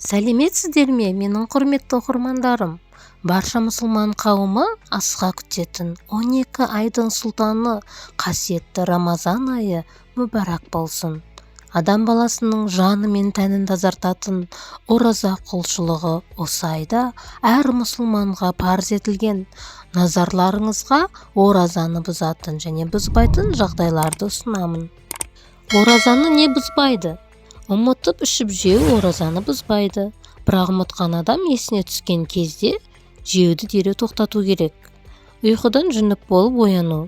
Сәлеметсіздер ме, менің құрметті оқырмандарым? Барша мұсылман қауымы асыға күтетін 12 айдың сұлтаны қасиетті Рамазан айы мүбәрак болсын. Адам баласының жаны мен тәнін тазартатын ораза құлшылығы осы айда әр мұсылманға парыз етілген. Назарларыңызға оразаны бұзатын және бұзбайтын жағдайларды ұсынамын. Оразаны не бұзбайды? Ұмытып ішіп жеу оразаны бұзбайды. Бірақ ұмытқан адам есіне түскен кезде жеуді дереу тоқтату керек. Ұйқыдан жүніп болып ояну,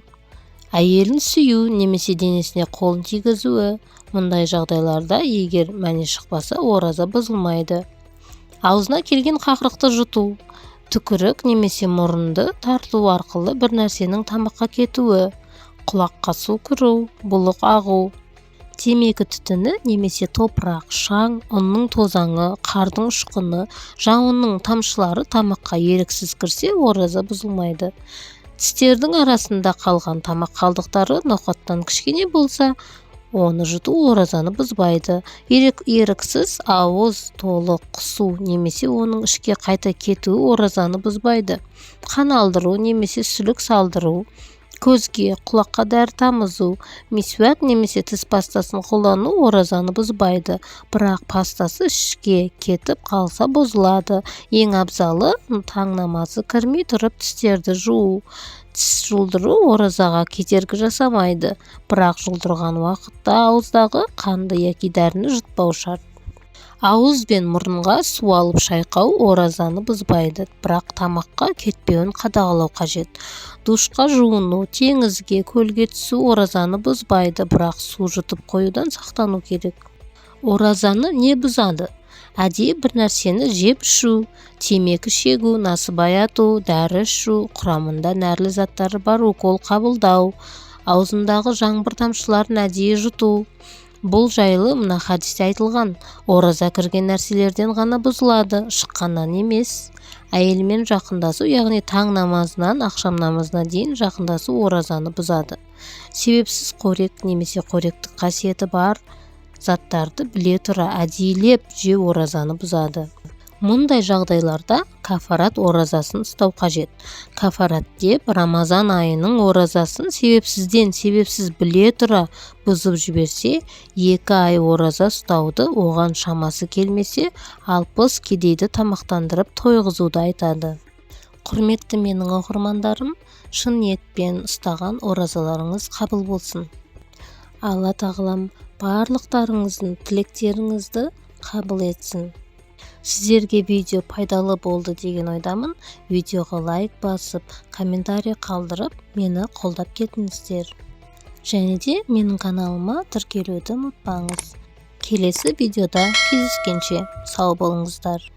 әйелін сүю немесе денесіне қолын тигізуі. Мұндай жағдайларда егер мәне шықпаса, ораза бұзылмайды. Аузына келген қақырықты жұту, түкірік немесе мұрынды тарту арқылы бір нәрсенің тамаққа кетуі, құлаққа су кіру, бұлық ағу, темекі түтіні немесе топырақ, шаң, ұнның тозаңы, қардың ұшқыны, жауынның тамшылары тамаққа еріксіз кірсе, ораза бұзылмайды. Тістердің арасында қалған тамақ қалдықтары ноқаттан кішкене болса, оны жұту оразаны бұзбайды. Еріксіз ауыз толы құсу немесе оның ішке қайта кетуі оразаны бұзбайды. Қан алдыру немесе сүлік салдыру, көзге, құлаққа дәрі тамызу, мисуак немесе тіс пастасын қолдану оразаны бұзбайды. Бірақ пастасы ішке кетіп қалса бұзылады. Ең абзалы таң намазы кірмей тұрып тістерді жуу. Тіс жұлдыру оразаға кедергі жасамайды. Бірақ жұлдырған уақытта ауыздағы қанды яки дәріні жұтпау шарт. Ауыз бен мұрынға су алып шайқау оразаны бұзбайды, бірақ тамаққа кетпеуін қадағалау қажет. Душқа жуыну, теңізге, көлге түсу оразаны бұзбайды, бірақ су жұтып қоюдан сақтану керек. Оразаны не бұзады? Әдейі бір нәрсені жеп ішу, темекі шегу, насыбай ату, дәрі ішу, құрамында нәрлі заттары бар укол қабылдау, аузындағы жаңбыр тамшыларын әдейі жұту. Бұл жайлы мына хадисте айтылған. Ораза кірген нәрселерден ғана бұзылады, шыққаннан емес. Әйелмен жақындасу, яғни таң намазынан ақшам намазына дейін жақындасу оразаны бұзады. Себепсіз қорек немесе қоректік қасиеті бар заттарды біле тұра әдейілеп жеу оразаны бұзады. Мұндай жағдайларда кафарат оразасын ұстау қажет. Кафарат деп Рамазан айының оразасын себепсіз біле тұра бұзып жіберсе, 2 ай ораза ұстауды, оған шамасы келмесе 60 кедейді тамақтандырып тойғызуды айтады. Құрметті менің оқырмандарым, шын ниетпен ұстаған оразаларыңыз қабыл болсын. Алла тағалам барлықтарыңыздың тілектеріңізді қабыл етсін. Сіздерге видео пайдалы болды деген ойдамын. Видеоға лайк басып, комментарий қалдырып, мені қолдап кетіңіздер. Және де менің каналыма тіркелуді ұмытпаңыз. Келесі видеода кездескенше сау болыңыздар.